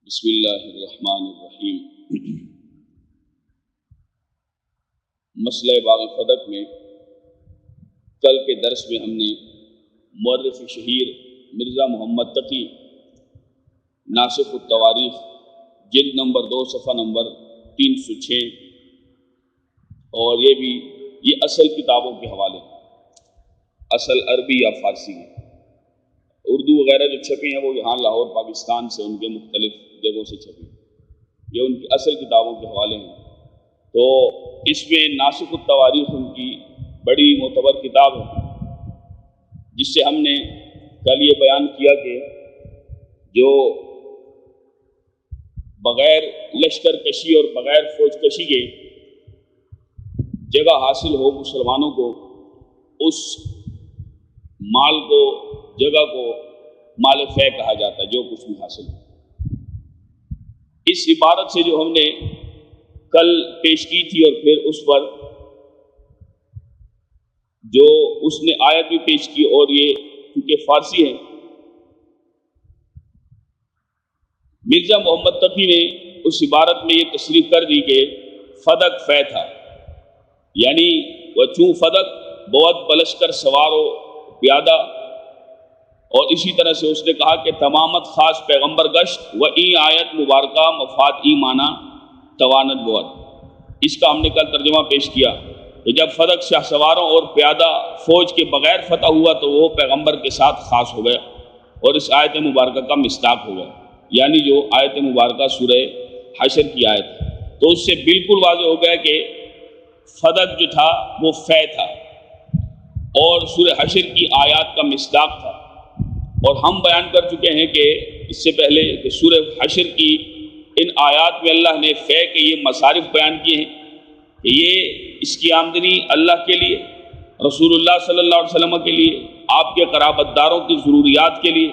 بسم اللہ الرحمن الرحیم۔ مسئلہ باغ فدق میں کل کے درس میں ہم نے مورخ شہیر مرزا محمد تقی ناسخ التواریخ جلد نمبر 2 صفحہ نمبر 306 اور یہ اصل کتابوں کے حوالے، اصل عربی یا فارسی میں، اردو وغیرہ جو چھپی ہیں وہ یہاں لاہور پاکستان سے ان کے مختلف جگہوں سے چھپی، یہ ان کی اصل کتابوں کے حوالے ہیں۔ تو اس میں ناسخ التواریخ ان کی بڑی معتبر کتاب ہے، جس سے ہم نے کل یہ بیان کیا کہ جو بغیر لشکر کشی اور بغیر فوج کشی کے جگہ حاصل ہو مسلمانوں کو، اس مال کو، جگہ کو مال فے کہا جاتا ہے، جو کچھ بھی حاصل ہو۔ اس عبارت سے جو ہم نے کل پیش کی تھی اور پھر اس پر جو اس نے آیت بھی پیش کی، اور یہ کیونکہ فارسی ہے، مرزا محمد تقی نے اس عبارت میں یہ تصریح کر دی کہ فدق فے تھا، یعنی وہ چوں فدق بہت بلشکر سوار و پیادہ، اور اسی طرح سے اس نے کہا کہ تمامت خاص پیغمبر گشت و این آیت مبارکہ مفاد ای مانا توانت بود۔ اس کا ہم نے کل ترجمہ پیش کیا کہ جب فدق شاہ سواروں اور پیادہ فوج کے بغیر فتح ہوا تو وہ پیغمبر کے ساتھ خاص ہو گیا اور اس آیت مبارکہ کا مصداق ہو گیا، یعنی جو آیت مبارکہ سورہ حشر کی آیت ہے۔ تو اس سے بالکل واضح ہو گیا کہ فدق جو تھا وہ فے تھا اور سورہ حشر کی آیات کا مصداق تھا۔ اور ہم بیان کر چکے ہیں کہ اس سے پہلے کہ سورہ حشر کی ان آیات میں اللہ نے فے کے یہ مصارف بیان کیے ہیں کہ یہ اس کی آمدنی اللہ کے لیے، رسول اللہ صلی اللہ علیہ وسلم کے لیے، آپ کے قرابت داروں کی ضروریات کے لیے،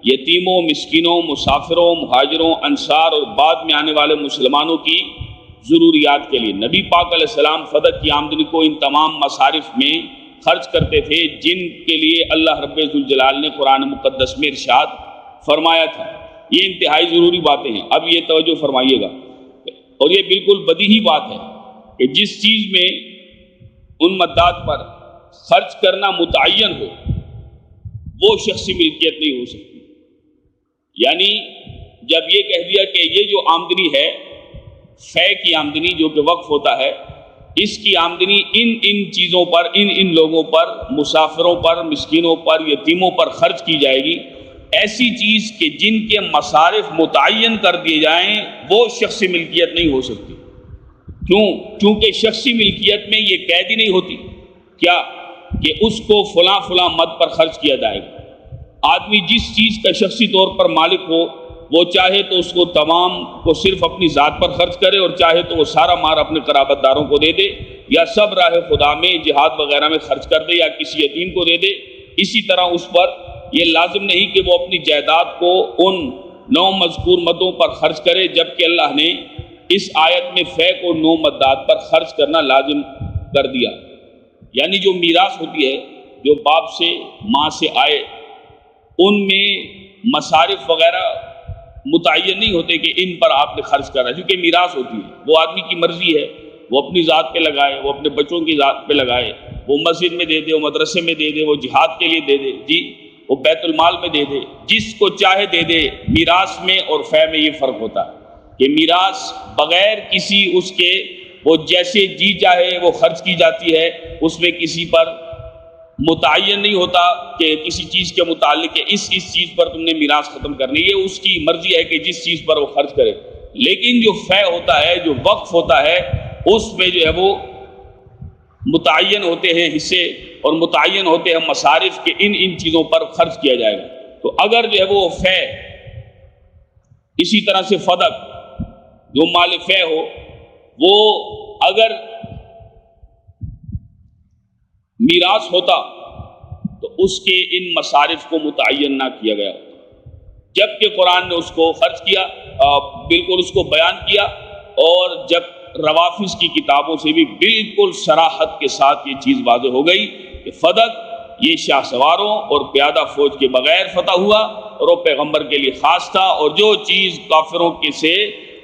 یتیموں، مسکینوں، مسافروں، مہاجروں، انصار اور بعد میں آنے والے مسلمانوں کی ضروریات کے لیے۔ نبی پاک علیہ السلام فدق کی آمدنی کو ان تمام مصارف میں خرچ کرتے تھے جن کے لیے اللہ رب ذوالجلال نے قرآن مقدس میں ارشاد فرمایا تھا۔ یہ انتہائی ضروری باتیں ہیں، اب یہ توجہ فرمائیے گا، اور یہ بالکل بدیہی بات ہے کہ جس چیز میں ان مدات پر خرچ کرنا متعین ہو وہ شخصی ملکیت نہیں ہو سکتی۔ یعنی جب یہ کہہ دیا کہ یہ جو آمدنی ہے فے کی آمدنی جو کہ وقف ہوتا ہے، اس کی آمدنی ان چیزوں پر، ان لوگوں پر، مسافروں پر، مسکینوں پر، یتیموں پر خرچ کی جائے گی، ایسی چیز کہ جن کے مصارف متعین کر دیے جائیں وہ شخصی ملکیت نہیں ہو سکتی۔ کیونکہ شخصی ملکیت میں یہ قید ہی نہیں ہوتی کیا کہ اس کو فلاں فلاں مد پر خرچ کیا جائے گا۔ آدمی جس چیز کا شخصی طور پر مالک ہو، وہ چاہے تو اس کو تمام کو صرف اپنی ذات پر خرچ کرے اور چاہے تو وہ سارا مال اپنے قرابت داروں کو دے دے، یا سب راہ خدا میں جہاد وغیرہ میں خرچ کر دے، یا کسی یتیم کو دے دے۔ اسی طرح اس پر یہ لازم نہیں کہ وہ اپنی جائیداد کو ان 9 مذکور مدوں پر خرچ کرے، جبکہ اللہ نے اس آیت میں فے کو 9 مدات پر خرچ کرنا لازم کر دیا۔ یعنی جو میراث ہوتی ہے، جو باپ سے ماں سے آئے، ان میں مصارف وغیرہ متعین نہیں ہوتے کہ ان پر آپ نے خرچ کرا، کیونکہ میراث ہوتی ہے، وہ آدمی کی مرضی ہے، وہ اپنی ذات پہ لگائے، وہ اپنے بچوں کی ذات پہ لگائے، وہ مسجد میں دے دے، وہ مدرسے میں دے دے، وہ جہاد کے لیے دے دے، جی وہ بیت المال میں دے دے، جس کو چاہے دے دے۔ میراث میں اور فے میں یہ فرق ہوتا ہے کہ میراث بغیر کسی اس کے، وہ جیسے جی چاہے وہ خرچ کی جاتی ہے، اس میں کسی پر متعین نہیں ہوتا کہ کسی چیز کے متعلق کہ اس چیز پر تم نے میراث ختم کرنی، یہ اس کی مرضی ہے کہ جس چیز پر وہ خرچ کرے۔ لیکن جو فے ہوتا ہے، جو وقف ہوتا ہے، اس میں جو ہے وہ متعین ہوتے ہیں حصے اور متعین ہوتے ہیں مصارف کے ان چیزوں پر خرچ کیا جائے گا۔ تو اگر جو ہے وہ فے، اسی طرح سے فدق جو مال فے ہو، وہ اگر میراث ہوتا تو اس کے ان مصارف کو متعین نہ کیا گیا، جبکہ قرآن نے اس کو خرچ کیا، بالکل اس کو بیان کیا، اور جب روافظ کی کتابوں سے بھی بالکل صراحت کے ساتھ یہ چیز واضح ہو گئی کہ فدق یہ شاہ سواروں اور پیادہ فوج کے بغیر فتح ہوا، اور وہ پیغمبر کے لیے خاص تھا، اور جو چیز کافروں کے سے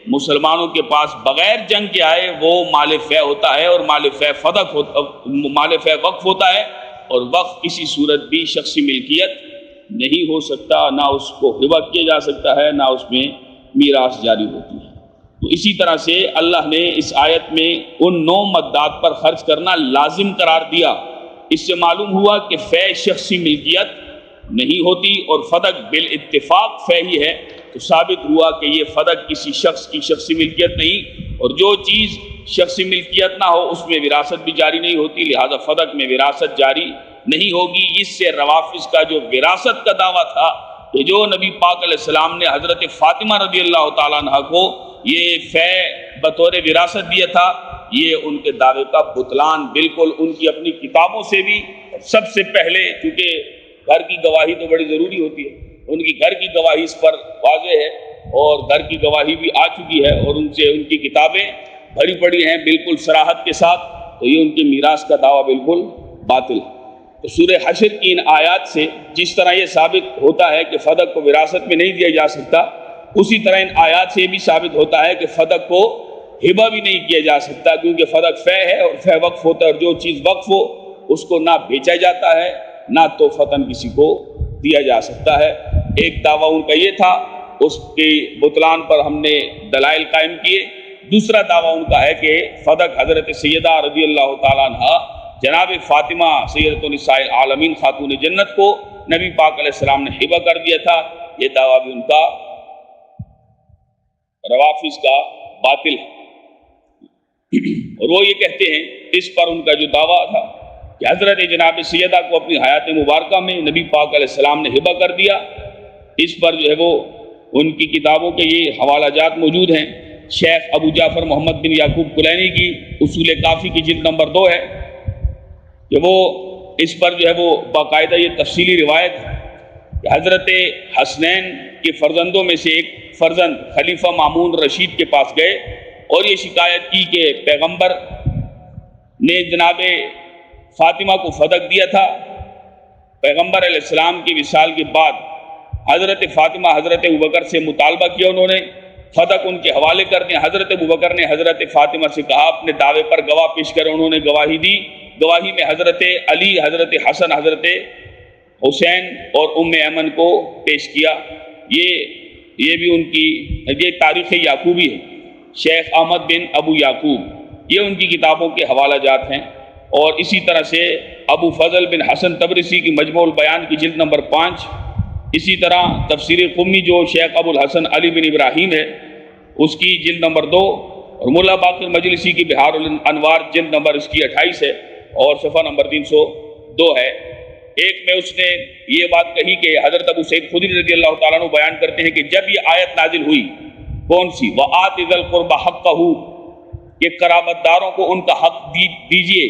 مسلمانوں کے پاس بغیر جنگ کے آئے وہ مال فے ہوتا ہے، اور مال فے وقف ہوتا ہے، اور وقف کسی صورت بھی شخصی ملکیت نہیں ہو سکتا، نہ اس کو ہبہ کیا جا سکتا ہے، نہ اس میں میراث جاری ہوتی ہے۔ تو اسی طرح سے اللہ نے اس آیت میں ان 9 مدات پر خرچ کرنا لازم قرار دیا۔ اس سے معلوم ہوا کہ فے شخصی ملکیت نہیں ہوتی، اور فدق بالاتفاق فے ہی ہے، تو ثابت ہوا کہ یہ فدق کسی شخص کی شخصی ملکیت نہیں، اور جو چیز شخصی ملکیت نہ ہو اس میں وراثت بھی جاری نہیں ہوتی، لہذا فدق میں وراثت جاری نہیں ہوگی۔ اس سے روافظ کا جو وراثت کا دعویٰ تھا کہ جو نبی پاک علیہ السلام نے حضرت فاطمہ رضی اللہ تعالیٰ عنہ کو یہ فے بطور وراثت دیا تھا، یہ ان کے دعوے کا بطلان بالکل ان کی اپنی کتابوں سے بھی سب سے پہلے، کیونکہ گھر کی گواہی تو بڑی ضروری ہوتی ہے، ان کی گھر کی گواہی اس پر واضح ہے، اور گھر کی گواہی بھی آ چکی ہے، اور ان سے ان کی کتابیں بھری پڑی ہیں بالکل صراحت کے ساتھ، تو یہ ان کی میراث کا دعویٰ بالکل باطل ہے۔ تو سورہ حشر کی ان آیات سے جس طرح یہ ثابت ہوتا ہے کہ فدق کو وراثت میں نہیں دیا جا سکتا، اسی طرح ان آیات سے بھی ثابت ہوتا ہے کہ فدق کو ہبہ بھی نہیں کیا جا سکتا، کیونکہ فدق فے ہے اور فے وقف ہوتا ہے، اور جو چیز وقف ہو اس کو نہ بیچا جاتا ہے نہ تو فتن کسی کو دیا جا سکتا ہے۔ ایک دعویٰ ان کا یہ تھا، اس کے بطلان پر ہم نے دلائل قائم کیے۔ دوسرا دعویٰ ان کا ہے کہ فدق حضرت سیدہ رضی اللہ تعالیٰ عنہ جناب فاطمہ سیدۃ النساء العالمین خاتون جنت کو نبی پاک علیہ السلام نے ہبہ کر دیا تھا، یہ دعویٰ بھی ان کا روافظ کا باطل ہے۔ اور وہ یہ کہتے ہیں اس پر ان کا جو دعویٰ تھا کہ حضرت جناب سیدہ کو اپنی حیات مبارکہ میں نبی پاک علیہ السلام نے ہبہ کر دیا، اس پر جو ہے وہ ان کی کتابوں کے یہ حوالہ جات موجود ہیں۔ شیخ ابو جعفر محمد بن یعقوب کلینی کی اصول کافی کی جلد نمبر 2 ہے کہ وہ اس پر جو ہے وہ باقاعدہ یہ تفصیلی روایت ہے کہ حضرت حسنین کے فرزندوں میں سے ایک فرزند خلیفہ مامون رشید کے پاس گئے اور یہ شکایت کی کہ پیغمبر نے جناب فاطمہ کو فدق دیا تھا۔ پیغمبر علیہ السلام کی وصال کے بعد حضرت فاطمہ حضرت ابوبکر سے مطالبہ کیا، انہوں نے فدق ان کے حوالے کر دیا۔ حضرت ابوبکر نے حضرت فاطمہ سے کہا اپنے دعوے پر گواہ پیش کریں، انہوں نے گواہی دی۔ گواہی میں حضرت علی، حضرت حسن، حضرت حسین اور ام ایمن کو پیش کیا۔ یہ بھی ان کی یہ تاریخ یعقوبی ہے، شیخ احمد بن ابو یعقوب، یہ ان کی کتابوں کے حوالہ جات ہیں۔ اور اسی طرح سے ابو فضل بن حسن تبرسی کی مجموع البیان کی جلد نمبر 5، اسی طرح تفسیر قمی جو شیخ ابو الحسن علی بن ابراہیم ہے اس کی جلد نمبر 2، اور ملا باقر مجلسی کی بہار الانوار جلد نمبر اس کی 28 ہے اور صفحہ نمبر 302 ہے۔ ایک میں اس نے یہ بات کہی کہ حضرت ابو سعید خدری رضی اللہ تعالیٰ عنہ بیان کرتے ہیں کہ جب یہ آیت نازل ہوئی، کون سی؟ وَآتِ ذَا الْقُرْبَ حَقَّهُ، کہ قرابت داروں کو ان کا حق دیجئے،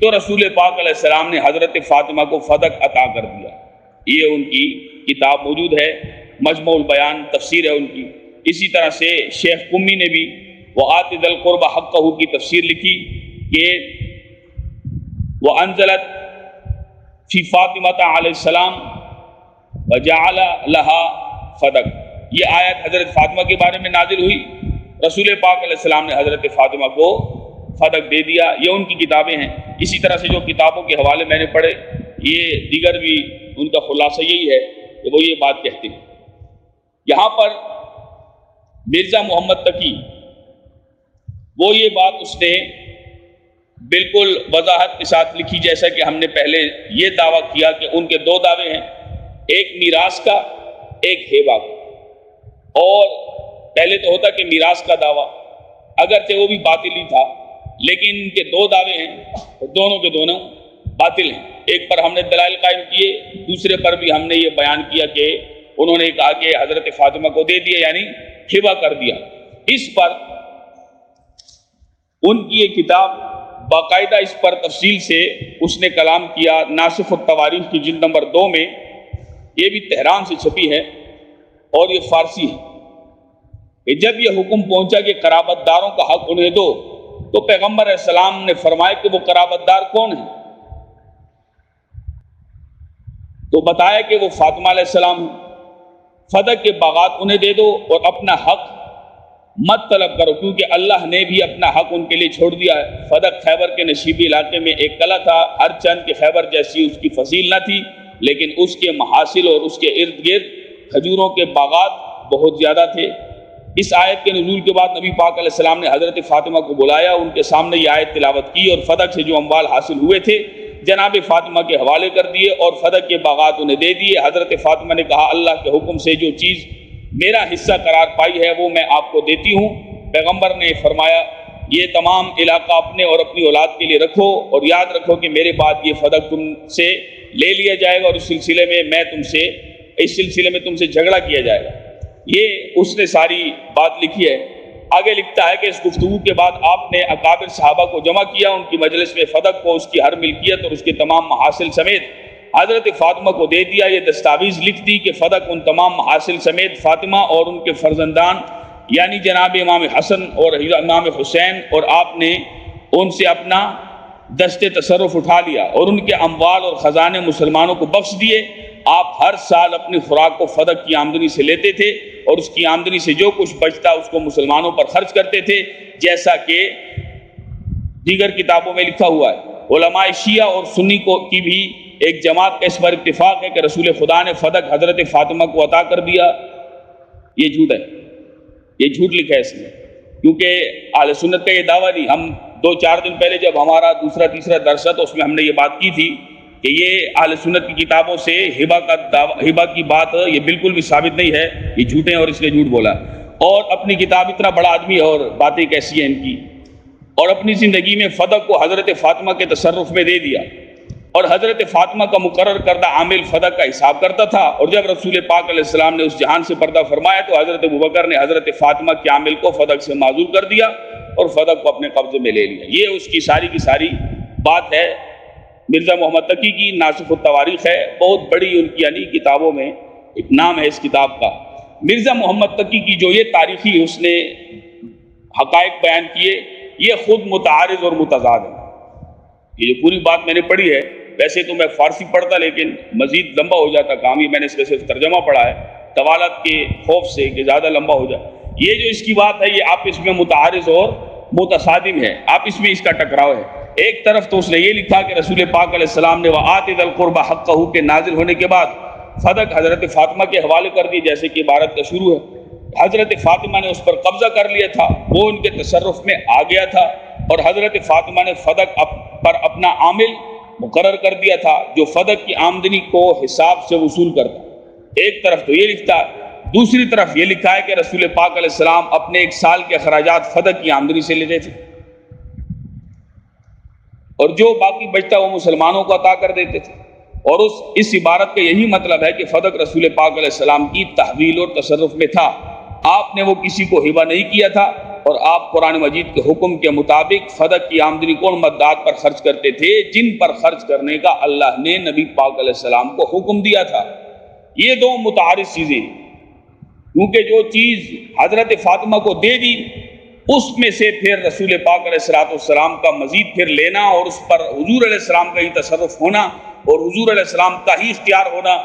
تو رسول پاک علیہ السلام نے حضرت فاطمہ کو فدق عطا کر دیا۔ یہ ان کی کتاب موجود ہے، مجموع البیان تفسیر ہے ان کی۔ اسی طرح سے شیخ قمی نے بھی وَآتِ ذَا الْقُرْبَ حَقَّهُ کی تفسیر لکھی کہ وَأَنزَلَتْ فی فاطمہ علیہ السلام وَجَعَلَ لَهَا فَدَقْ، یہ آیت حضرت فاطمہ کے بارے میں نازل ہوئی، رسول پاک علیہ السلام نے حضرت فاطمہ کو فدق دے دیا۔ یہ ان کی کتابیں ہیں۔ اسی طرح سے جو کتابوں کے حوالے میں نے پڑھے، یہ دیگر بھی ان کا خلاصہ یہی ہے کہ وہ یہ بات کہتے ہیں۔ یہاں پر مرزا محمد تقی وہ یہ بات اس نے بالکل وضاحت کے ساتھ لکھی، جیسا کہ ہم نے پہلے یہ دعویٰ کیا کہ ان کے 2 دعوے ہیں، ایک میراث کا، ایک ہیبہ کا۔ اور پہلے تو ہوتا کہ میراث کا دعویٰ اگرچہ وہ بھی باطل ہی تھا، لیکن ان کے 2 دعوے ہیں، دونوں کے دونوں باطل ہیں۔ ایک پر ہم نے دلائل قائم کیے، دوسرے پر بھی ہم نے یہ بیان کیا کہ انہوں نے کہا کہ حضرت فاطمہ کو دے دیا، یعنی ہبہ کر دیا۔ اس پر ان کی ایک کتاب باقاعدہ اس پر تفصیل سے اس نے کلام کیا، ناصف التواریخ کی جلد نمبر 2 میں، یہ بھی تہران سے چھپی ہے اور یہ فارسی ہے، کہ جب یہ حکم پہنچا کہ قرابت داروں کا حق انہیں دو، تو پیغمبر علیہ السلام نے فرمایا کہ وہ قرابت دار کون ہیں؟ تو بتایا کہ وہ فاطمہ علیہ السلام ہیں، فدق کے باغات انہیں دے دو اور اپنا حق مت طلب کرو، کیونکہ اللہ نے بھی اپنا حق ان کے لیے چھوڑ دیا ہے۔ فدق خیبر کے نشیبی علاقے میں ایک قلعہ تھا، ہر چند کے خیبر جیسی اس کی فصیل نہ تھی، لیکن اس کے محاصل اور اس کے ارد گرد کھجوروں کے باغات بہت زیادہ تھے۔ اس آیت کے نزول کے بعد نبی پاک علیہ السلام نے حضرت فاطمہ کو بلایا، ان کے سامنے یہ آیت تلاوت کی اور فدق سے جو اموال حاصل ہوئے تھے جناب فاطمہ کے حوالے کر دیے اور فدق کے باغات انہیں دے دیے۔ حضرت فاطمہ نے کہا اللہ کے حکم سے جو چیز میرا حصہ قرار پائی ہے وہ میں آپ کو دیتی ہوں۔ پیغمبر نے فرمایا یہ تمام علاقہ اپنے اور اپنی اولاد کے لیے رکھو، اور یاد رکھو کہ میرے بعد یہ فدق تم سے لے لیا جائے گا اور اس سلسلے میں تم سے جھگڑا کیا جائے گا۔ یہ اس نے ساری بات لکھی ہے۔ آگے لکھتا ہے کہ اس گفتگو کے بعد آپ نے اکابر صحابہ کو جمع کیا، ان کی مجلس میں فدق کو، اس کی ہر ملکیت اور اس کے تمام محاصل سمیت حضرت فاطمہ کو دے دیا۔ یہ دستاویز لکھ دی کہ فدق ان تمام محاصل سمیت فاطمہ اور ان کے فرزندان یعنی جناب امام حسن اور امام حسین، اور آپ نے ان سے اپنا دست تصرف اٹھا لیا اور ان کے اموال اور خزانے مسلمانوں کو بخش دیے۔ آپ ہر سال اپنی خوراک کو فدق کی آمدنی سے لیتے تھے اور اس کی آمدنی سے جو کچھ بچتا اس کو مسلمانوں پر خرچ کرتے تھے، جیسا کہ دیگر کتابوں میں لکھا ہوا ہے۔ علماء شیعہ اور سنی کی بھی ایک جماعت کا اس پر اتفاق ہے کہ رسول خدا نے فدق حضرت فاطمہ کو عطا کر دیا۔ یہ جھوٹ ہے، یہ جھوٹ لکھا ہے اس میں، کیونکہ اہل سنت کا یہ دعویٰ نہیں۔ ہم 2-4 دن پہلے جب ہمارا دوسرا تیسرا درس تھا تو اس میں ہم نے یہ بات کی تھی کہ یہ اہل سنت کی کتابوں سے ہبہ کی بات یہ بالکل بھی ثابت نہیں ہے، یہ جھوٹے ہیں اور اس نے جھوٹ بولا۔ اور اپنی کتاب اتنا بڑا آدمی ہے اور باتیں کیسی ہیں ان کی، اور اپنی زندگی میں فدق کو حضرت فاطمہ کے تصرف میں دے دیا، اور حضرت فاطمہ کا مقرر کردہ عامل فدق کا حساب کرتا تھا۔ اور جب رسول پاک علیہ السلام نے اس جہان سے پردہ فرمایا تو حضرت ابوبکر نے حضرت فاطمہ کے عامل کو فدق سے معزول کر دیا اور فدق کو اپنے قبضے میں لے لیا۔ یہ اس کی ساری بات ہے مرزا محمد تقی کی، ناسخ التواریخ ہے، بہت بڑی ان کی یعنی کتابوں میں ایک نام ہے اس کتاب کا۔ مرزا محمد تقی کی جو یہ تاریخی اس نے حقائق بیان کیے یہ خود متعارض اور متضاد ہے۔ یہ جو پوری بات میں نے پڑھی ہے، ویسے تو میں فارسی پڑھتا لیکن مزید لمبا ہو جاتا کام، یہ میں نے اس کا صرف ترجمہ پڑھا ہے طوالت کے خوف سے کہ زیادہ لمبا ہو جائے۔ یہ جو اس کی بات ہے یہ آپس میں متعارض اور متصادم ہے، آپس میں اس کا ٹکراؤ ہے۔ ایک طرف تو اس نے یہ لکھا کہ رسول پاک علیہ السلام نے وآت ذی القربى حقہ کے نازل ہونے کے بعد فدق حضرت فاطمہ کے حوالے کر دی، جیسے کہ عبارت کا شروع ہے۔ حضرت فاطمہ نے اس پر قبضہ کر لیا تھا، وہ ان کے تصرف میں آ گیا تھا، اور حضرت فاطمہ نے فدق پر اپنا عامل مقرر کر دیا تھا جو فدق کی آمدنی کو حساب سے وصول کرتا۔ ایک طرف تو یہ لکھتا، دوسری طرف یہ لکھا ہے کہ رسول پاک علیہ السلام اپنے ایک سال کے اخراجات فدق کی آمدنی سے لیتے تھے اور جو باقی بچتا وہ مسلمانوں کو عطا کر دیتے تھے۔ اور اس عبارت کا یہی مطلب ہے کہ فدق رسول پاک علیہ السلام کی تحویل اور تصرف میں تھا، آپ نے وہ کسی کو ہبہ نہیں کیا تھا، اور آپ قرآن مجید کے حکم کے مطابق فدق کی آمدنی کون مددات پر خرچ کرتے تھے؟ جن پر خرچ کرنے کا اللہ نے نبی پاک علیہ السلام کو حکم دیا تھا۔ یہ دو متعارض چیزیں، کیونکہ جو چیز حضرت فاطمہ کو دے دی اس میں سے پھر رسول پاک علیہ السلام کا مزید پھر لینا اور اس پر حضور علیہ السلام کا ہی تصرف ہونا اور حضور علیہ السلام کا ہی اختیار ہونا،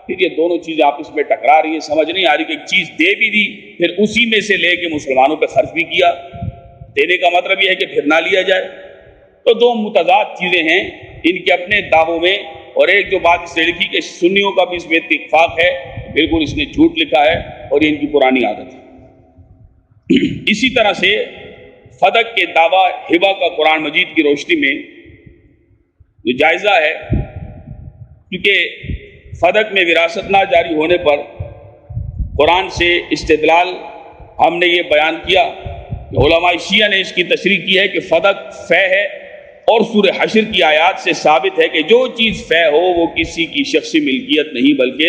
پھر یہ دونوں چیزیں آپس میں ٹکرا رہی ہیں۔ سمجھ نہیں آ رہی کہ ایک چیز دے بھی دی پھر اسی میں سے لے کے مسلمانوں پہ خرچ بھی کیا، دینے کا مطلب یہ ہے کہ پھر نہ لیا جائے۔ تو دو متضاد چیزیں ہیں ان کے اپنے دعووں میں، اور ایک جو بات اس نے لکھی کہ سنیوں کا بھی اس میں اتفاق ہے، بالکل اس نے جھوٹ لکھا ہے اور یہ ان کی پرانی عادت ہے۔ اسی طرح سے فدق کے دعویٰ ہبہ کا قرآن مجید کی روشنی میں جو جائزہ ہے، کیونکہ فدق میں وراثت نہ جاری ہونے پر قرآن سے استدلال ہم نے یہ بیان کیا کہ علماء شیعہ نے اس کی تشریح کی ہے کہ فدق فے ہے، اور سورہ حشر کی آیات سے ثابت ہے کہ جو چیز فے ہو وہ کسی کی شخصی ملکیت نہیں بلکہ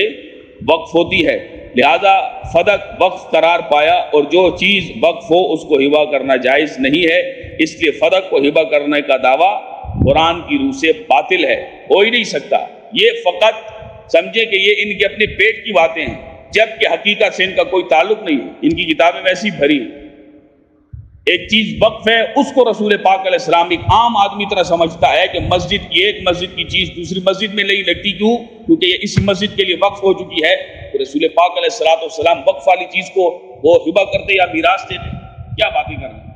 وقف ہوتی ہے، لہذا فدق وقف قرار پایا، اور جو چیز وقف ہو اس کو ہبہ کرنا جائز نہیں ہے، اس لیے فدق کو ہبہ کرنے کا دعویٰ قرآن کی روح سے باطل ہے، ہو ہی نہیں سکتا۔ یہ فقط سمجھے کہ یہ ان کے اپنے پیٹ کی باتیں ہیں، جبکہ حقیقت سے ان کا کوئی تعلق نہیں ہے، ان کی کتابیں ویسی بھری ہیں۔ ایک چیز وقف ہے، اس کو رسول پاک علیہ السلام ایک عام آدمی طرح سمجھتا ہے کہ مسجد کی ایک مسجد کی چیز دوسری مسجد میں نہیں لگتی، کیوں؟ کیونکہ یہ اس مسجد کے لیے وقف ہو چکی ہے، رسول پاک علیہ الصلوۃ والسلام وقف والی چیز کو وہ ہبہ کرتے یا میراث دیتے؟ کیا باتیں کر رہے ہیں،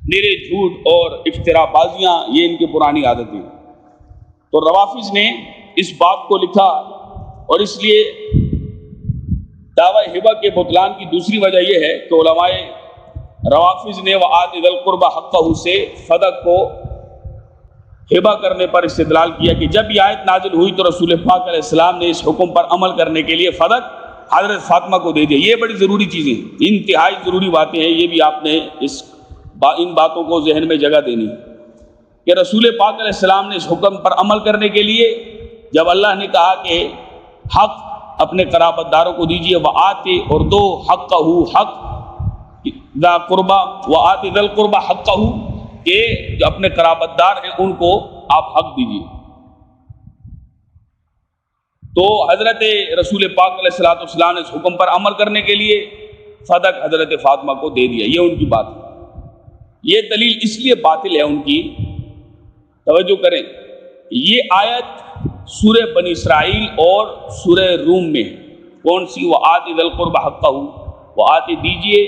نرے جھوٹ اور افترا بازیاں، یہ ان کی پرانی عادتیں۔ تو روافظ نے اس بات کو لکھا، اور اس لیے دعوی ہبہ کے بطلان کی دوسری وجہ یہ ہے کہ علماء روافظ نے وآت ذی القربى حقہ سے فدق کو ہبہ کرنے پر استدلال کیا کہ جب یہ آیت نازل ہوئی تو رسول پاک علیہ السلام نے اس حکم پر عمل کرنے کے لیے فدق حضرت فاطمہ کو دے دیا۔ یہ بڑی ضروری چیزیں، انتہائی ضروری باتیں ہیں، یہ بھی آپ نے ان باتوں کو ذہن میں جگہ دینی کہ رسول پاک علیہ السلام نے اس حکم پر عمل کرنے کے لیے جب اللہ نے کہا کہ حق اپنے قرابت داروں کو دیجیے، وآتے اور دو حقہ حق ذا قربا، وآتے ذی القربى حقہ، کہ جو اپنے قرابت دار ہیں ان کو آپ حق دیجیے۔ تو حضرت رسول پاک علیہ الصلوۃ والسلام نے اس حکم پر عمل کرنے کے لیے فدق حضرت فاطمہ کو دے دیا، یہ ان کی بات ہے۔ یہ دلیل اس لیے باطل ہے ان کی، توجہ کریں، یہ آیت سورہ بنی اسرائیل اور سورہ روم میں کون سی؟ وآت ذی القربى حقہ، وآت دیجیے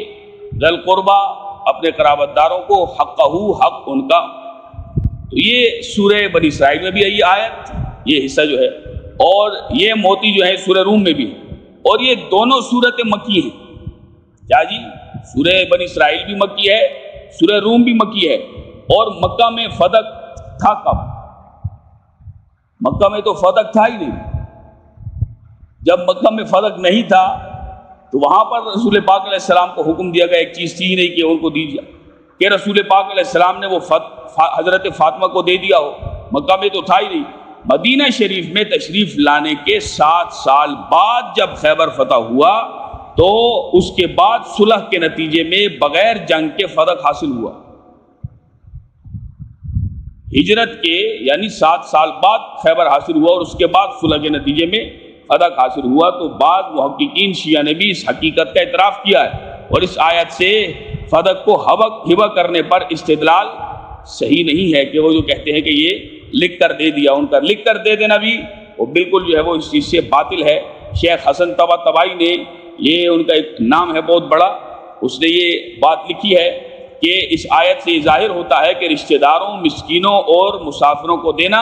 ذی القربى اپنے قرابت داروں کو حقہ حق ان کا۔ تو یہ سورہ بنی اسرائیل میں بھی ہے یہ آیت، یہ حصہ جو ہے، اور یہ موتی جو ہے سورہ روم میں بھی ہے، اور یہ دونوں سورتیں مکی ہیں۔ کیا جی؟ سورہ بنی اسرائیل بھی مکی ہے، سورہ روم بھی مکی ہے، اور مکہ میں فدق تھا کب؟ مکہ میں تو فدق تھا ہی نہیں۔ جب مکہ میں فدق نہیں تھا تو وہاں پر رسول پاک علیہ السلام کو حکم دیا گیا، ایک چیز تھی نہیں کہ ان کو دیجیے، کہ رسول پاک علیہ السلام نے وہ حضرت فاطمہ کو دے دیا ہو، مکہ میں تو تھا ہی نہیں۔ مدینہ شریف میں تشریف لانے کے 7 سال بعد جب خیبر فتح ہوا تو اس کے بعد صلح کے نتیجے میں بغیر جنگ کے فدق حاصل ہوا۔ ہجرت کے یعنی 7 سال بعد خیبر حاصل ہوا، اور اس کے بعد صلح کے نتیجے میں فدق حاصل ہوا۔ تو بعض محققین شیعہ نے بھی اس حقیقت کا اعتراف کیا ہے، اور اس آیت سے فدق کو ہبہ کرنے پر استدلال صحیح نہیں ہے کہ وہ جو کہتے ہیں کہ یہ لکھ کر دے دیا، ان کا لکھ کر دے دینا بھی وہ بالکل جو ہے وہ اس چیز سے باطل ہے۔ شیخ حسن طباطبائی نے، یہ ان کا ایک نام ہے بہت بڑا، اس نے یہ بات لکھی ہے کہ اس آیت سے ظاہر ہوتا ہے کہ رشتہ داروں، مسکینوں اور مسافروں کو دینا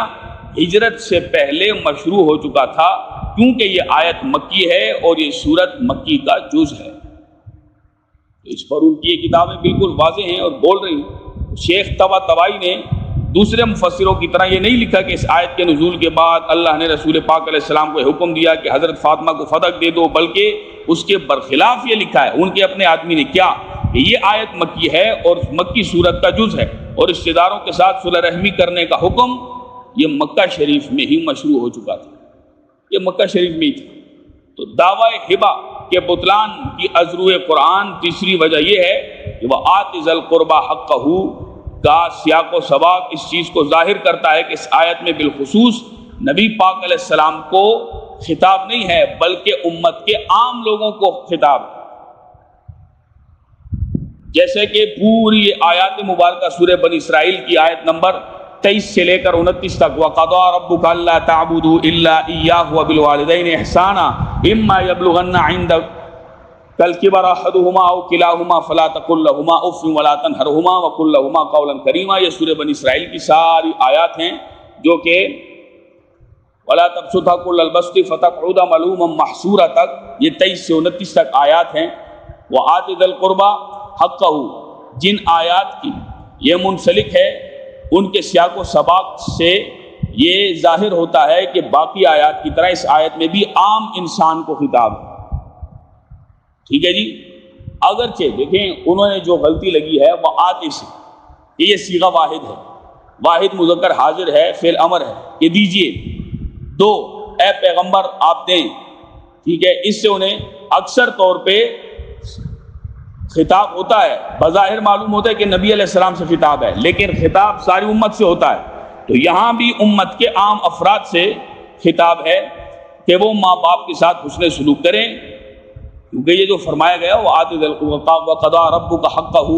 ہجرت سے پہلے مشروع ہو چکا تھا، کیونکہ یہ آیت مکی ہے اور یہ سورت مکی کا جز ہے۔ اس پر ان کی کتابیں بالکل واضح ہیں اور بول رہی ہیں۔ شیخ طباطبائی نے دوسرے مفسروں کی طرح یہ نہیں لکھا کہ اس آیت کے نزول کے بعد اللہ نے رسول پاک علیہ السلام کو حکم دیا کہ حضرت فاطمہ کو فدق دے دو، بلکہ اس کے برخلاف یہ لکھا ہے ان کے اپنے آدمی نے کیا کہ یہ آیت مکی ہے اور مکی سورت کا جز ہے، اور رشتہ داروں کے ساتھ صلح رحمی کرنے کا حکم یہ مکہ شریف میں ہی مشروع ہو چکا تھا، یہ مکہ شریف میں ہی تھا۔ تو دعوی ہبہ کے بطلان کی ازروع قرآن تیسری وجہ یہ ہے کہ وآت ذی القربى حقہ کا سیاق و سباق اس چیز کو ظاہر کرتا ہے کہ اس آیت میں بالخصوص نبی پاک علیہ السلام کو خطاب نہیں ہے بلکہ امت کے عام لوگوں کو خطاب ہے۔ جیسے کہ پوری آیات مبارکہ سورہ بنی اسرائیل کی آیت نمبر 23 سے لے کر 29 تک، وَقَضَىٰ رَبُّكَ أَلَّا تَعْبُدُوا إِلَّا إِيَّاهُ وَبِالْوَالِدَيْنِ إِحْسَانًا إِمَّا يَبْلُغَنَّ عِندَكَ الْكِبَرَ أَحَدُهُمَا أَوْ كِلَاهُمَا فَلَا تَقُل لَّهُمَا أُفٍّ وَلَا تَنْهَرْهُمَا وَقُل لَّهُمَا قَوْلًا كَرِيمًا۔ یہ سورہ بنی اسرائیل کی ساری آیات ہیں جو کہ وَلَا تَبْسُطْهَا كُلَّ الْبَسْطِ فَتَقْعُدَ مَلُومًا مَحْسُورًا تک، یہ 23 سے 29 تک آیات ہیں۔ وَآتِ ذِی الْقُرْبَىٰ حَقَّهُ، جن آیات کی یہ منسلک ہے ان کے سیاق و سباق سے یہ ظاہر ہوتا ہے کہ باقی آیات کی طرح اس آیت میں بھی عام انسان کو خطاب ہے۔ ٹھیک ہے جی، اگرچہ دیکھیں انہوں نے جو غلطی لگی ہے وہ آتے سے، یہ صیغہ واحد ہے، واحد مذکر حاضر ہے، فعل امر ہے کہ دیجئے، دو اے پیغمبر آپ دیں، ٹھیک ہے، اس سے انہیں اکثر طور پہ خطاب ہوتا ہے، بظاہر معلوم ہوتا ہے کہ نبی علیہ السلام سے خطاب ہے، لیکن خطاب ساری امت سے ہوتا ہے۔ تو یہاں بھی امت کے عام افراد سے خطاب ہے کہ وہ ماں باپ کے ساتھ حسن سلوک کریں، کیونکہ یہ جو فرمایا گیا وَقَضَىٰ رَبُّكَ حَقَّهُ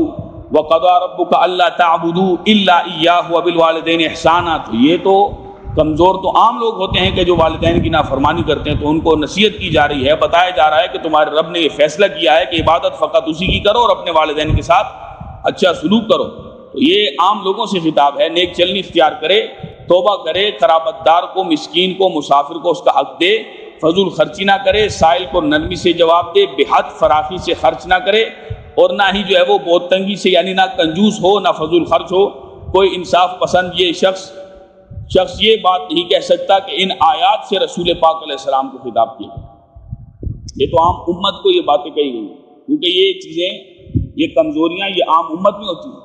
وَقَضَىٰ رَبُّكَ أَلَّا تَعْبُدُوا إِلَّا إِيَّاهُ وَبِالْوَالِدَيْنِ إِحْسَانًا، تو یہ تو کمزور تو عام لوگ ہوتے ہیں کہ جو والدین کی نافرمانی کرتے ہیں، تو ان کو نصیحت کی جا رہی ہے، بتایا جا رہا ہے کہ تمہارے رب نے یہ فیصلہ کیا ہے کہ عبادت فقط اسی کی کرو اور اپنے والدین کے ساتھ اچھا سلوک کرو۔ تو یہ عام لوگوں سے خطاب ہے، نیک چلنی اختیار کرے، توبہ کرے، قرابت دار کو، مسکین کو، مسافر کو اس کا حق دے، فضول خرچی نہ کرے، سائل کو نرمی سے جواب دے، بے حد فراخی سے خرچ نہ کرے، اور نہ ہی جو ہے وہ بہت تنگی سے، یعنی نہ کنجوس ہو نہ فضول خرچ ہو۔ کوئی انصاف پسند یہ شخص یہ بات نہیں کہہ سکتا کہ ان آیات سے رسول پاک علیہ السلام کو خطاب کیا گیا۔ یہ تو عام امت کو یہ باتیں کہی گئی، کیونکہ یہ چیزیں، یہ کمزوریاں یہ عام امت میں ہوتی ہیں۔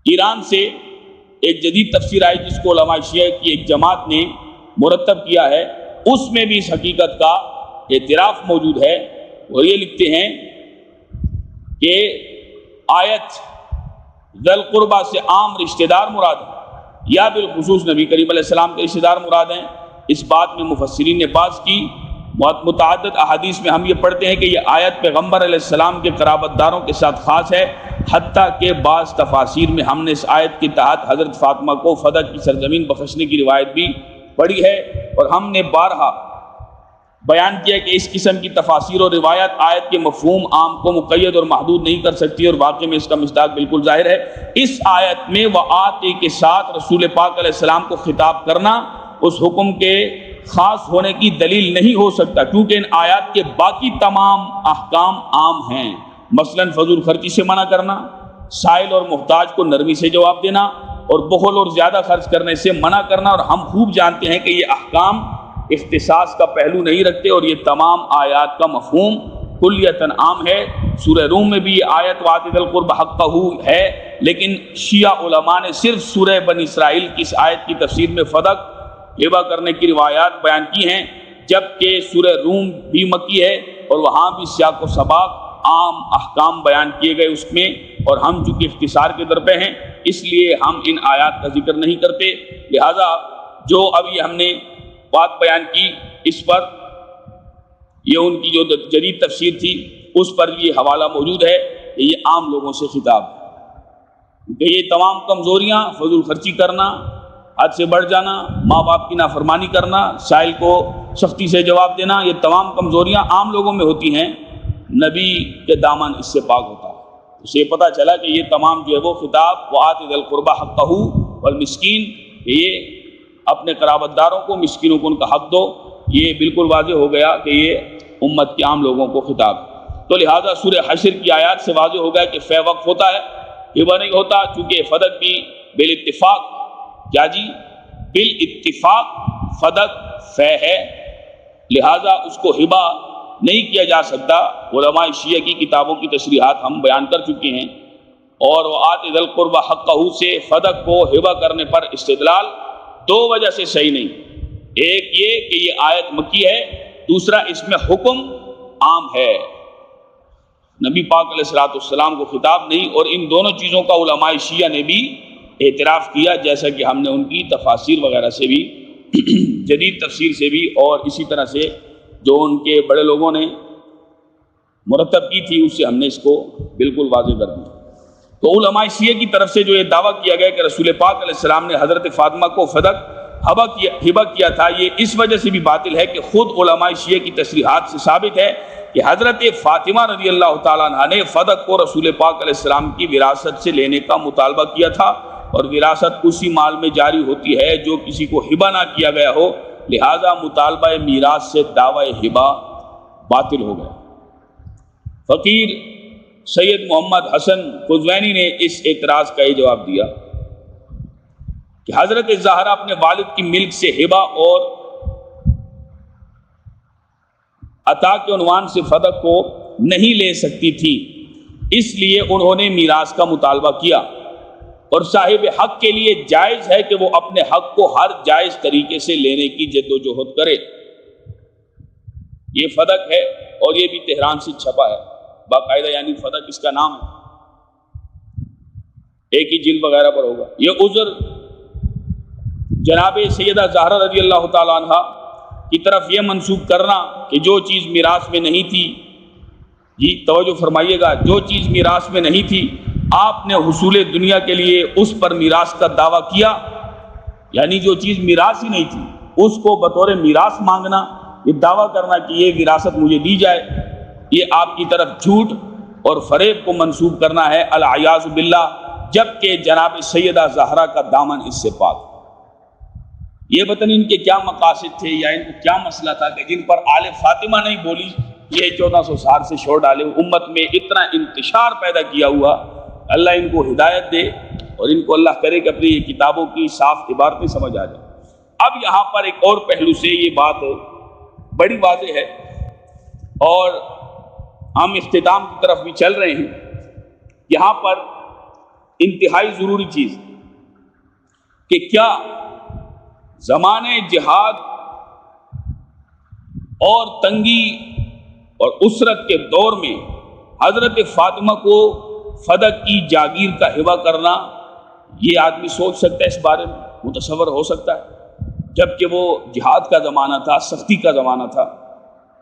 ایران سے ایک جدید تفسیر آئی جس کو علماء شیعہ کی ایک جماعت نے مرتب کیا ہے، اس میں بھی اس حقیقت کا اعتراف موجود ہے، اور یہ لکھتے ہیں کہ آیت ذی القربہ سے عام رشتہ دار مراد ہے یا بالخصوص نبی کریم علیہ السلام کے رشتہ دار مراد ہیں۔ اس بات میں مفسرین نے بحث کی۔ متعدد احادیث میں ہم یہ پڑھتے ہیں کہ یہ آیت پیغمبر علیہ السلام کے قرابت داروں کے ساتھ خاص ہے، حتیٰ کہ بعض تفاسیر میں ہم نے اس آیت کے تحت حضرت فاطمہ کو فدق کی سرزمین بخشنے کی روایت بھی پڑھی ہے، اور ہم نے بارہا بیان کیا کہ اس قسم کی تفاسیر اور روایت آیت کے مفہوم عام کو مقید اور محدود نہیں کر سکتی، اور واقعے میں اس کا مصداق بالکل ظاہر ہے۔ اس آیت میں وآتے کے ساتھ رسول پاک علیہ السلام کو خطاب کرنا اس حکم کے خاص ہونے کی دلیل نہیں ہو سکتا، کیونکہ ان آیات کے باقی تمام احکام عام ہیں، مثلا فضول خرچی سے منع کرنا، سائل اور محتاج کو نرمی سے جواب دینا، اور بخل اور زیادہ خرچ کرنے سے منع کرنا۔ اور ہم خوب جانتے ہیں کہ یہ احکام اختصاص کا پہلو نہیں رکھتے، اور یہ تمام آیات کا مفہوم کلیتاً عام ہے۔ سورہ روم میں بھی یہ آیت وآت ذی القربى حقہ ہے، لیکن شیعہ علماء نے صرف سورہ بنی اسرائیل کی اس آیت کی تفسیر میں فدق ہبہ کرنے کی روایات بیان کی ہیں، جبکہ سورہ روم بھی مکی ہے اور وہاں بھی سیاق و سباق عام احکام بیان کیے گئے اس میں، اور ہم چونکہ اختصار کے در پہ ہیں اس لیے ہم ان آیات کا ذکر نہیں کرتے۔ لہذا جو ابھی ہم نے بات بیان کی اس پر، یہ ان کی جو جدید تفسیر تھی اس پر بھی یہ حوالہ موجود ہے کہ یہ عام لوگوں سے خطاب ہے، کہ یہ تمام کمزوریاں، فضول خرچی کرنا، حد سے بڑھ جانا، ماں باپ کی نافرمانی کرنا، سائل کو سختی سے جواب دینا، یہ تمام کمزوریاں عام لوگوں میں ہوتی ہیں، نبی کے دامن اس سے پاک ہوتا ہے۔ اس سے پتہ چلا کہ یہ تمام جو ہے وہ خطاب وآت ذی القربى حقہ والمسکین، یہ اپنے قرابت داروں کو، مسکینوں کو ان کا حق دو، یہ بالکل واضح ہو گیا کہ یہ امت کے عام لوگوں کو خطاب ہے۔ تو لہٰذا سورہ حشر کی آیات سے واضح ہو گیا کہ فے وقف ہوتا ہے، ہبہ نہیں ہوتا، چونکہ فدق بھی بالاتفاق، کیا جی، بالاتفاق فدق فے ہے، لہٰذا اس کو ہبہ نہیں کیا جا سکتا۔ علماء شیعہ کی کتابوں کی تشریحات ہم بیان کر چکے ہیں، اور وآت ذی القربى حقہ سے فدق کو ہبہ کرنے پر استدلال دو وجہ سے صحیح نہیں۔ ایک یہ کہ یہ آیت مکی ہے، دوسرا اس میں حکم عام ہے، نبی پاک علیہ السلام کو خطاب نہیں، اور ان دونوں چیزوں کا علماء شیعہ نے بھی اعتراف کیا، جیسا کہ ہم نے ان کی تفاسیر وغیرہ سے بھی، جدید تفسیر سے بھی، اور اسی طرح سے جو ان کے بڑے لوگوں نے مرتب کی تھی اس سے ہم نے اس کو بالکل واضح کر دیا۔ تو علماء شیعہ کی طرف سے جو یہ دعویٰ کیا گیا کہ رسول پاک علیہ السلام نے حضرت فاطمہ کو فدق ہبہ کیا تھا، یہ اس وجہ سے بھی باطل ہے کہ خود علماء شیعہ کی تصریحات سے ثابت ہے کہ حضرت فاطمہ رضی اللہ تعالیٰ عنہ نے فدق کو رسول پاک علیہ السلام کی وراثت سے لینے کا مطالبہ کیا تھا، اور وراثت اسی مال میں جاری ہوتی ہے جو کسی کو ہبہ نہ کیا گیا ہو، لہذا مطالبہ میراث سے دعوی ہبہ باطل ہو گیا۔ فقیر سید محمد حسن قزوینی نے اس اعتراض کا یہ جواب دیا کہ حضرت زہرا اپنے والد کی ملک سے ہبہ اور عطا کے عنوان سے فدق کو نہیں لے سکتی تھی، اس لیے انہوں نے میراث کا مطالبہ کیا، اور صاحب حق کے لیے جائز ہے کہ وہ اپنے حق کو ہر جائز طریقے سے لینے کی جد و جہد کرے۔ یہ فدق ہے، اور یہ بھی تہران سے چھپا ہے باقاعدہ، یعنی فدق اس کا نام ہے، ایک ہی جلد وغیرہ پر ہوگا۔ یہ عذر جناب سیدہ زہرا رضی اللہ تعالیٰ عنہ کی طرف یہ منسوب کرنا کہ جو چیز میراث میں نہیں تھی، جی توجہ فرمائیے گا، جو چیز میراث میں نہیں تھی آپ نے حصول دنیا کے لیے اس پر میراث کا دعویٰ کیا، یعنی جو چیز میراث ہی نہیں تھی اس کو بطور میراث مانگنا، یہ دعویٰ کرنا کہ یہ وراثت مجھے دی جائے، یہ آپ کی طرف جھوٹ اور فریب کو منسوب کرنا ہے، العیاذ باللہ، جبکہ جناب سیدہ زہرا کا دامن اس سے پاک۔ یہ پتہ نہیں ان کے کیا مقاصد تھے یا ان کو کیا مسئلہ تھا کہ جن پر آل فاطمہ نہیں بولی یہ 1400 سال سے چھوڑ ڈالے، امت میں اتنا انتشار پیدا کیا ہوا۔ اللہ ان کو ہدایت دے اور ان کو اللہ کرے کہ اپنی یہ کتابوں کی صاف عبارتیں سمجھ آ جائیں۔ اب یہاں پر ایک اور پہلو سے یہ بات بڑی واضح ہے اور ہم اختتام کی طرف بھی چل رہے ہیں۔ یہاں پر انتہائی ضروری چیز کہ کیا زمانے جہاد اور تنگی اور اسرت کے دور میں حضرت فاطمہ کو فدق کی جاگیر کا ہبہ کرنا، یہ آدمی سوچ سکتا ہے، اس بارے میں متصور ہو سکتا ہے؟ جبکہ وہ جہاد کا زمانہ تھا، سختی کا زمانہ تھا۔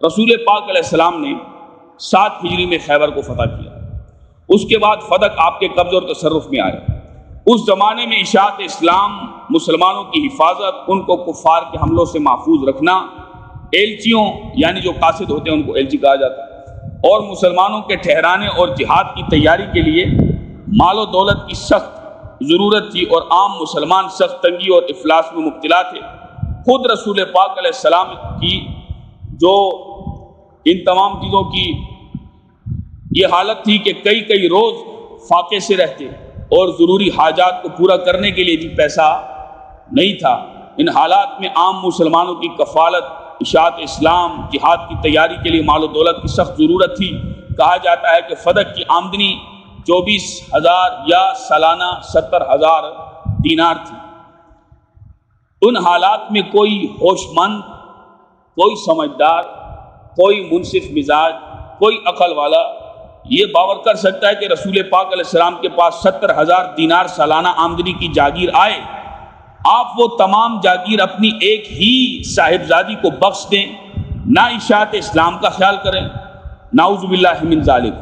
رسول پاک علیہ السلام نے 7 ہجری میں خیبر کو فتح کیا، اس کے بعد فدق آپ کے قبضے اور تصرف میں آیا۔ اس زمانے میں اشاعت اسلام، مسلمانوں کی حفاظت، ان کو کفار کے حملوں سے محفوظ رکھنا، ایلچیوں یعنی جو قاصد ہوتے ہیں ان کو ایلچی کہا جاتا ہے، اور مسلمانوں کے ٹھہرانے اور جہاد کی تیاری کے لیے مال و دولت کی سخت ضرورت تھی، اور عام مسلمان سخت تنگی اور افلاس میں مبتلا تھے۔ خود رسول پاک علیہ السلام کی جو ان تمام چیزوں کی یہ حالت تھی کہ کئی روز فاقے سے رہتے اور ضروری حاجات کو پورا کرنے کے لیے بھی پیسہ نہیں تھا۔ ان حالات میں عام مسلمانوں کی کفالت، اشاعت اسلام، جہاد کی تیاری کے لیے مال و دولت کی سخت ضرورت تھی۔ کہا جاتا ہے کہ فدق کی آمدنی 24,000 یا سالانہ 70,000 دینار تھی۔ ان حالات میں کوئی ہوش مند، کوئی سمجھدار، کوئی منصف مزاج، کوئی عقل والا یہ باور کر سکتا ہے کہ رسول پاک علیہ السلام کے پاس 70,000 دینار سالانہ آمدنی کی جاگیر آئے، آپ وہ تمام جاگیر اپنی ایک ہی صاحبزادی کو بخش دیں، نہ اشاعت اسلام کا خیال کریں، نعوذ باللہ من ذالک،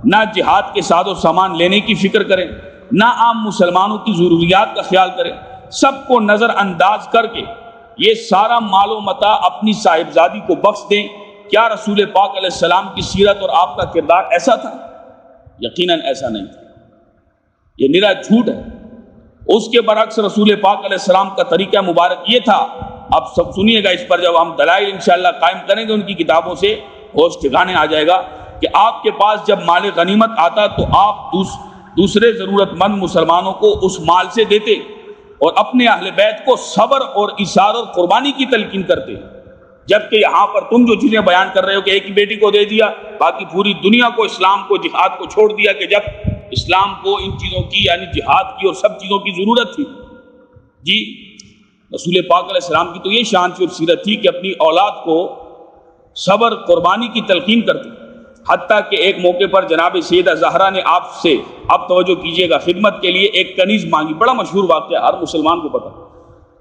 نہ جہاد کے ساز و سامان لینے کی فکر کریں، نہ عام مسلمانوں کی ضروریات کا خیال کریں، سب کو نظر انداز کر کے یہ سارا مال و متاع اپنی صاحبزادی کو بخش دیں۔ کیا رسول پاک علیہ السلام کی سیرت اور آپ کا کردار ایسا تھا؟ یقیناً ایسا نہیں تھا، یہ نرا جھوٹ ہے۔ اس کے برعکس رسول پاک علیہ السلام کا طریقہ مبارک یہ تھا، اب سب سنیے گا، اس پر جب ہم دلائل انشاءاللہ قائم کریں گے ان کی کتابوں سے ہوش ٹھکانے آ جائے گا، کہ آپ کے پاس جب مال غنیمت آتا تو آپ دوسرے ضرورت مند مسلمانوں کو اس مال سے دیتے اور اپنے اہل بیت کو صبر اور ایثار اور قربانی کی تلقین کرتے، جبکہ یہاں پر تم جو چیزیں بیان کر رہے ہو کہ ایک ہی بیٹی کو دے دیا، باقی پوری دنیا کو، اسلام کو، جہاد کو چھوڑ دیا، کہ جب اسلام کو ان چیزوں کی یعنی جہاد کی اور سب چیزوں کی ضرورت تھی۔ جی رسول پاک علیہ السلام کی تو یہ شان تھی اور سیرت تھی کہ اپنی اولاد کو صبر قربانی کی تلقین کرتے، حتیٰ کہ ایک موقع پر جناب سیدہ زہرا نے آپ سے، اب توجہ کیجئے گا، خدمت کے لیے ایک کنیز مانگی، بڑا مشہور واقعہ، ہر مسلمان کو پتہ،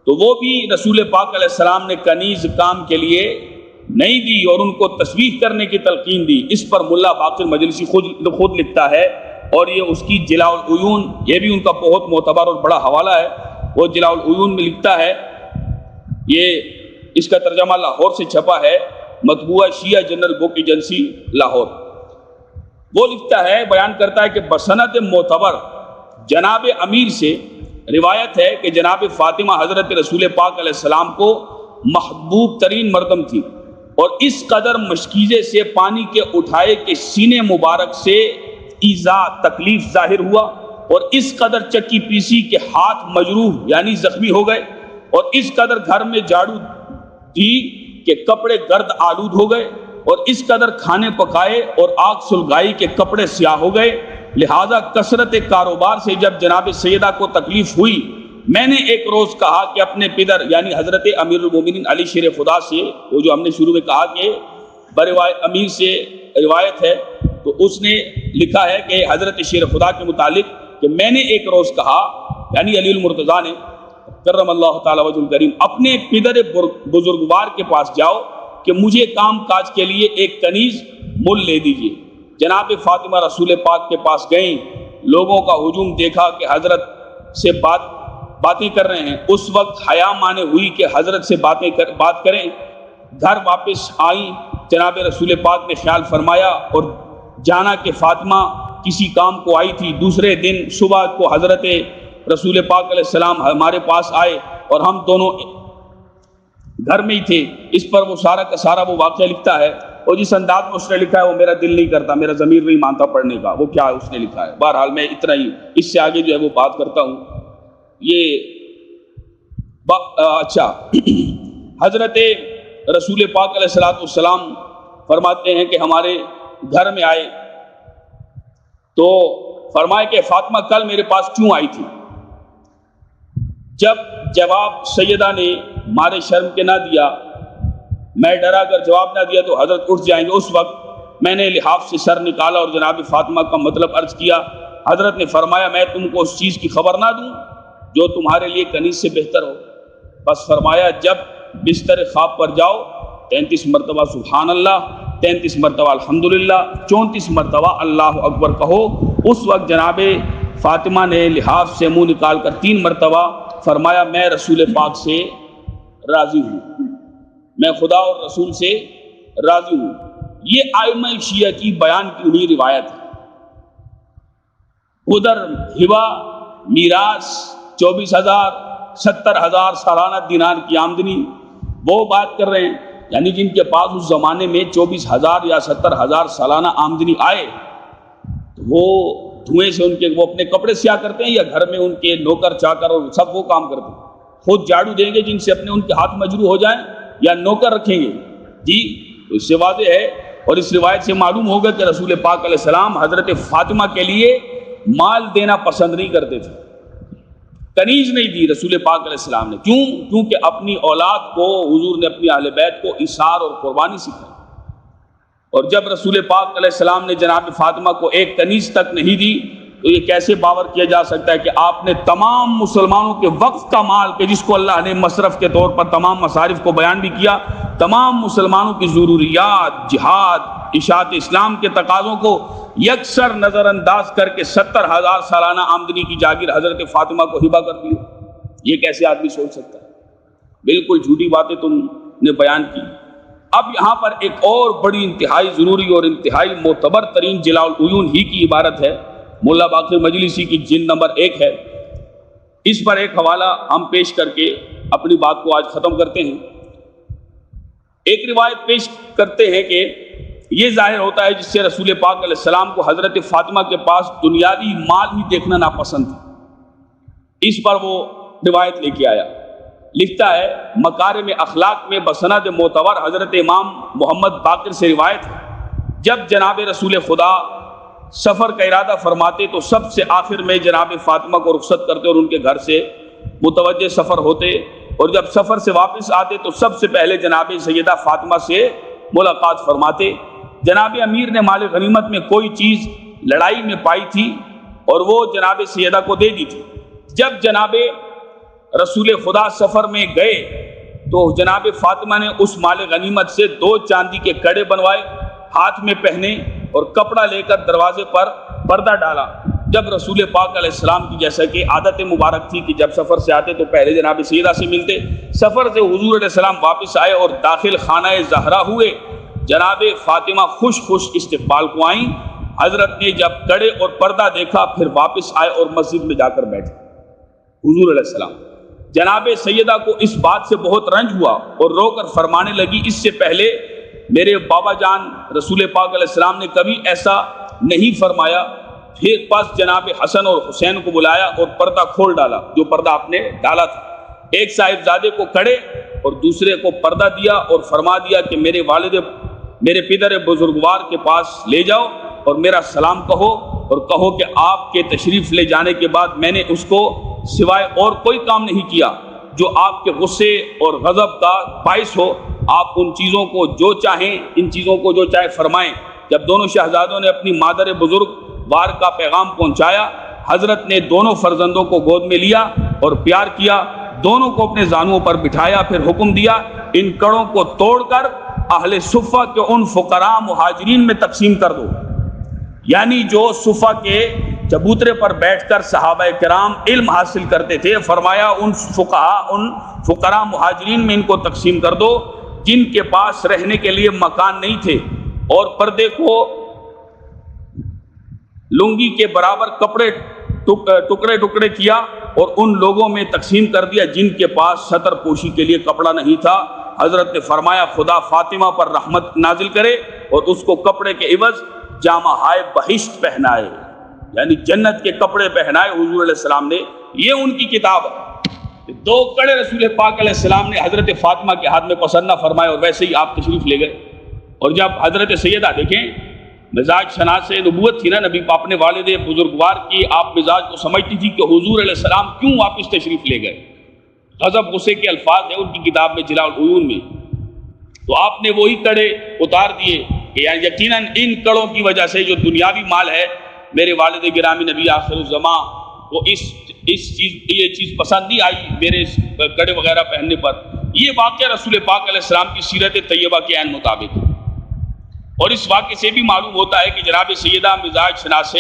تو وہ بھی رسول پاک علیہ السلام نے کنیز کام کے لیے نہیں دی اور ان کو تسبیح کرنے کی تلقین دی۔ اس پر ملا باقر مجلسی خود لکھتا ہے، اور یہ اس کی جلاء العیون، یہ بھی ان کا بہت معتبر اور بڑا حوالہ ہے، وہ جلاء العیون میں لکھتا ہے، یہ اس کا ترجمہ لاہور سے چھپا ہے، مطبوعہ شیعہ جنرل بک ایجنسی لاہور۔ وہ لکھتا ہے، بیان کرتا ہے کہ بسند معتبر جناب امیر سے روایت ہے کہ جناب فاطمہ حضرت رسول پاک علیہ السلام کو محبوب ترین مردم تھی، اور اس قدر مشکیزے سے پانی کے اٹھائے کہ سینے مبارک سے ایذا تکلیف ظاہر ہوا، اور اس قدر چکی پیسی کہ ہاتھ مجروح یعنی زخمی ہو گئے، اور اس قدر گھر میں جھاڑو دی کہ کپڑے گرد آلود ہو گئے، اور اس قدر کھانے پکائے اور آگ سلگائی کہ کپڑے سیاہ ہو گئے۔ لہذا کثرت کاروبار سے جب جناب سیدہ کو تکلیف ہوئی، میں نے ایک روز کہا کہ اپنے پدر یعنی حضرت امیر المومنین علی شیر خدا سے، وہ جو ہم نے شروع میں کہا کہ امیر سے روایت ہے، تو اس نے لکھا ہے کہ حضرت شیر خدا کے متعلق کہ میں نے ایک روز کہا، یعنی علی المرتضیٰ نے کرم اللہ تعالی وجہ الکریم، اپنے پدر بزرگوار کے پاس جاؤ کہ مجھے کام کاج کے لیے ایک کنیز مل لے دیجیے۔ جناب فاطمہ رسول پاک کے پاس گئیں، لوگوں کا ہجوم دیکھا کہ حضرت سے بات باتیں کر رہے ہیں، اس وقت حیا مانے ہوئی کہ حضرت سے بات کریں۔ گھر واپس آئیں، جناب رسول پاک نے خیال فرمایا اور جانا کہ فاطمہ کسی کام کو آئی تھی۔ دوسرے دن صبح کو حضرت رسول پاک علیہ السلام ہمارے پاس آئے اور ہم دونوں گھر میں ہی تھے۔ اس پر وہ سارا کا سارا وہ واقعہ لکھتا ہے، اور جس انداز میں اس نے لکھا ہے وہ میرا دل نہیں کرتا، میرا ضمیر نہیں مانتا پڑھنے کا، وہ کیا اس نے لکھا ہے۔ بہرحال میں اتنا ہی، اس سے آگے جو ہے وہ بات کرتا ہوں۔ اچھا، حضرت رسول پاک علیہ السلام فرماتے ہیں کہ ہمارے گھر میں آئے تو فرمائے کہ فاطمہ کل میرے پاس کیوں آئی تھی؟ جب جواب سیدہ نے مارے شرم کے نہ دیا، میں ڈرا اگر جواب نہ دیا تو حضرت اٹھ جائیں گے، اس وقت میں نے لحاف سے سر نکالا اور جناب فاطمہ کا مطلب عرض کیا۔ حضرت نے فرمایا میں تم کو اس چیز کی خبر نہ دوں جو تمہارے لیے کنیز سے بہتر ہو؟ بس فرمایا جب بستر خواب پر جاؤ 33 مرتبہ سبحان اللہ، 33 مرتبہ الحمدللہ، 34 مرتبہ اللہ اکبر کہو۔ اس وقت جناب فاطمہ نے لحاف سے منہ نکال کر 3 مرتبہ فرمایا میں رسول پاک سے راضی ہوں، میں خدا اور رسول سے راضی ہوں۔ یہ ائمہ شیعہ کی بیان کی ہوئی روایت ہے۔ ادھر ہبہ، میراث، 24,000 70,000 سالانہ دینار کی آمدنی، وہ بات کر رہے ہیں، یعنی جن کے پاس اس زمانے میں 24,000 یا 70,000 سالانہ آمدنی آئے تو وہ دھوئیں سے وہ اپنے کپڑے سیاہ کرتے ہیں یا گھر میں ان کے نوکر چاکر اور سب وہ کام کرتے ہیں؟ خود جھاڑو دیں گے جن سے اپنے ان کے ہاتھ مجروح ہو جائیں یا نوکر رکھیں گے؟ جی، تو اس سے واضح ہے اور اس روایت سے معلوم ہوگا کہ رسول پاک علیہ السلام حضرت فاطمہ کے لیے مال دینا پسند نہیں کرتے تھے، کنیز نہیں دی رسول پاک علیہ السلام نے۔ کیوں؟ کیونکہ اپنی اولاد کو حضور نے اپنی اہل بیت کو ایثار اور قربانی سکھائی، اور جب رسول پاک علیہ السلام نے جناب فاطمہ کو ایک کنیز تک نہیں دی تو یہ کیسے باور کیا جا سکتا ہے کہ آپ نے تمام مسلمانوں کے وقت کا مال، کہ جس کو اللہ نے مصرف کے طور پر تمام مصارف کو بیان بھی کیا، تمام مسلمانوں کی ضروریات، جہاد، اشاعت اسلام کے تقاضوں کو یکسر نظر انداز کر کے 70,000 سالانہ آمدنی کی جاگیر حضرت فاطمہ کو ہبہ کر دی؟ یہ کیسے آدمی سوچ سکتا ہے؟ بالکل جھوٹی باتیں تم نے بیان کی۔ اب یہاں پر ایک اور بڑی انتہائی ضروری اور انتہائی معتبر ترین جلاء العیون ہی کی عبارت ہے، مولا باقر مجلسی کی جلد نمبر 1 ہے۔ اس پر ایک حوالہ ہم پیش کر کے اپنی بات کو آج ختم کرتے ہیں۔ ایک روایت پیش کرتے ہیں کہ یہ ظاہر ہوتا ہے جس سے رسول پاک علیہ السلام کو حضرت فاطمہ کے پاس دنیاوی مال ہی دیکھنا ناپسند تھا۔ اس پر وہ روایت لے کے آیا، لکھتا ہے مکارم اخلاق میں بسند معتبر حضرت امام محمد باقر سے روایت ہے، جب جناب رسول خدا سفر کا ارادہ فرماتے تو سب سے آخر میں جناب فاطمہ کو رخصت کرتے اور ان کے گھر سے متوجہ سفر ہوتے، اور جب سفر سے واپس آتے تو سب سے پہلے جناب سیدہ فاطمہ سے ملاقات فرماتے۔ جناب امیر نے مال غنیمت میں کوئی چیز لڑائی میں پائی تھی اور وہ جناب سیدہ کو دے دی تھی۔ جب جناب رسول خدا سفر میں گئے تو جناب فاطمہ نے اس مال غنیمت سے 2 چاندی کے کڑے بنوائے، ہاتھ میں پہنے اور کپڑا لے کر دروازے پر پردہ ڈالا۔ جب رسول پاک علیہ السلام کی جیسا کہ عادت مبارک تھی کہ جب سفر سے آتے تو پہلے جناب سیدہ سے ملتے، سفر سے حضور علیہ السلام واپس آئے اور داخل خانہ زہرا ہوئے، جناب فاطمہ خوش استقبال کو آئیں۔ حضرت نے جب کڑے اور پردہ دیکھا پھر واپس آئے اور مسجد میں جا کر بیٹھے۔ حضور علیہ السلام جناب سیدہ کو اس بات سے بہت رنج ہوا اور رو کر فرمانے لگی اس سے پہلے میرے بابا جان رسول پاک علیہ السلام نے کبھی ایسا نہیں فرمایا۔ پھر پس جناب حسن اور حسین کو بلایا اور پردہ کھول ڈالا، جو پردہ آپ نے ڈالا تھا۔ ایک صاحبزادے کو کڑے اور دوسرے کو پردہ دیا اور فرما دیا کہ میرے پدر بزرگوار کے پاس لے جاؤ اور میرا سلام کہو، اور کہو کہ آپ کے تشریف لے جانے کے بعد میں نے اس کو سوائے اور کوئی کام نہیں کیا جو آپ کے غصے اور غضب کا باعث ہو۔ آپ ان چیزوں کو جو چاہیں، ان چیزوں کو جو چاہے فرمائیں۔ جب دونوں شہزادوں نے اپنی مادر بزرگ وار کا پیغام پہنچایا، حضرت نے دونوں فرزندوں کو گود میں لیا اور پیار کیا، دونوں کو اپنے زانوؤں پر بٹھایا، پھر حکم دیا ان کڑوں کو توڑ کر اہل صفہ کے ان فقراء مہاجرین میں تقسیم کر دو، یعنی جو صفہ کے چبوترے پر بیٹھ کر صحابہ کرام علم حاصل کرتے تھے. فرمایا ان فقراء مہاجرین میں ان کو تقسیم کر دو جن کے پاس رہنے کے لیے مکان نہیں تھے, اور پردے کو لنگی کے برابر کپڑے ٹکڑے کیا اور ان لوگوں میں تقسیم کر دیا جن کے پاس سطر پوشی کے لیے کپڑا نہیں تھا. حضرت نے فرمایا خدا فاطمہ پر رحمت نازل کرے اور اس کو کپڑے کے عوض جامہ بہشت پہنائے, یعنی جنت کے کپڑے پہنائے حضور علیہ السلام نے. یہ ان کی کتاب ہے. 2 کڑے رسول پاک علیہ السلام نے حضرت فاطمہ کے ہاتھ میں پسند نہ فرمائے اور ویسے ہی آپ تشریف لے گئے. اور جب حضرت سیدہ دیکھیں مزاج شناس نبوت تھی نا نبی پاک نے والد بزرگوار کی, آپ مزاج کو سمجھتی تھی کہ حضور علیہ السلام کیوں واپس تشریف لے گئے. غضب غصے کے الفاظ ہیں ان کی کتاب میں جلاء العیون میں. تو آپ نے وہی کڑے اتار دیے کہ یقیناً ان کڑوں کی وجہ سے جو دنیاوی مال ہے میرے والد گرامی نبی آخر الزماں کو یہ چیز پسند نہیں آئی میرے کڑے وغیرہ پہننے پر. یہ واقعہ رسول پاک علیہ السلام کی سیرت طیبہ کے عین مطابق ہے. اور اس واقعے سے بھی معلوم ہوتا ہے کہ جناب سیدہ مزاج شناس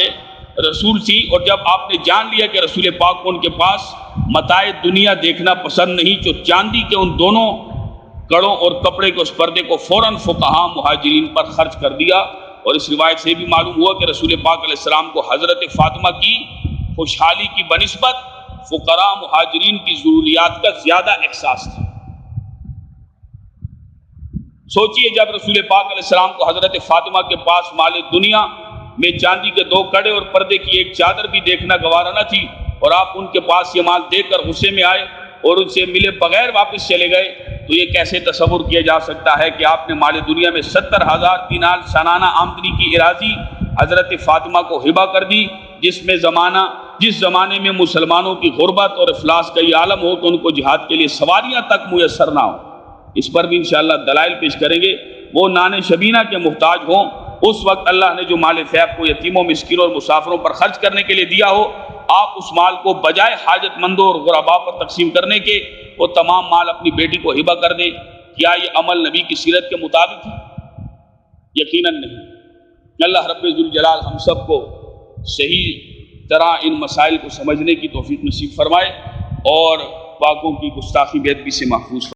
رسول تھی, اور جب آپ نے جان لیا کہ رسول پاک کو ان کے پاس متاع دنیا دیکھنا پسند نہیں, تو چاندی کے ان دونوں کڑوں اور کپڑے کے اس پردے کو فوراً فقہاء مہاجرین پر خرچ کر دیا. اور اس روایت سے بھی معلوم ہوا کہ رسول پاک علیہ السلام کو حضرت فاطمہ کی خوشحالی کی بنسبت فقراء مہاجرین کی ضروریات کا زیادہ احساس تھا. سوچئے جب رسول پاک علیہ السلام کو حضرت فاطمہ کے پاس مال دنیا میں چاندی کے 2 کڑے اور پردے کی ایک چادر بھی دیکھنا گوارا نہ تھی, اور آپ ان کے پاس یہ مال دیکھ کر غصے میں آئے اور ان سے ملے بغیر واپس چلے گئے, تو یہ کیسے تصور کیا جا سکتا ہے کہ آپ نے مال دنیا میں 70,000 دینار سالانہ آمدنی کی اراضی حضرت فاطمہ کو ہبہ کر دی, جس زمانے میں مسلمانوں کی غربت اور افلاس کا یہ عالم ہو تو ان کو جہاد کے لیے سواریاں تک میسر نہ ہو. اس پر بھی انشاءاللہ دلائل پیش کریں گے. وہ نان شبینہ کے محتاج ہوں, اس وقت اللہ نے جو مال فیض کو یتیموں مسکینوں اور مسافروں پر خرچ کرنے کے لیے دیا ہو, آپ اس مال کو بجائے حاجت مندوں اور غرباء پر تقسیم کرنے کے وہ تمام مال اپنی بیٹی کو ہبہ کر دیں. کیا یہ عمل نبی کی سیرت کے مطابق ہے؟ یقیناً نہیں. اللہ رب ذوالجلال ہم سب کو صحیح طرح ان مسائل کو سمجھنے کی توفیق نصیب فرمائے اور پاکوں کی گستاخی بے ادبی سے محفوظ فرمائے.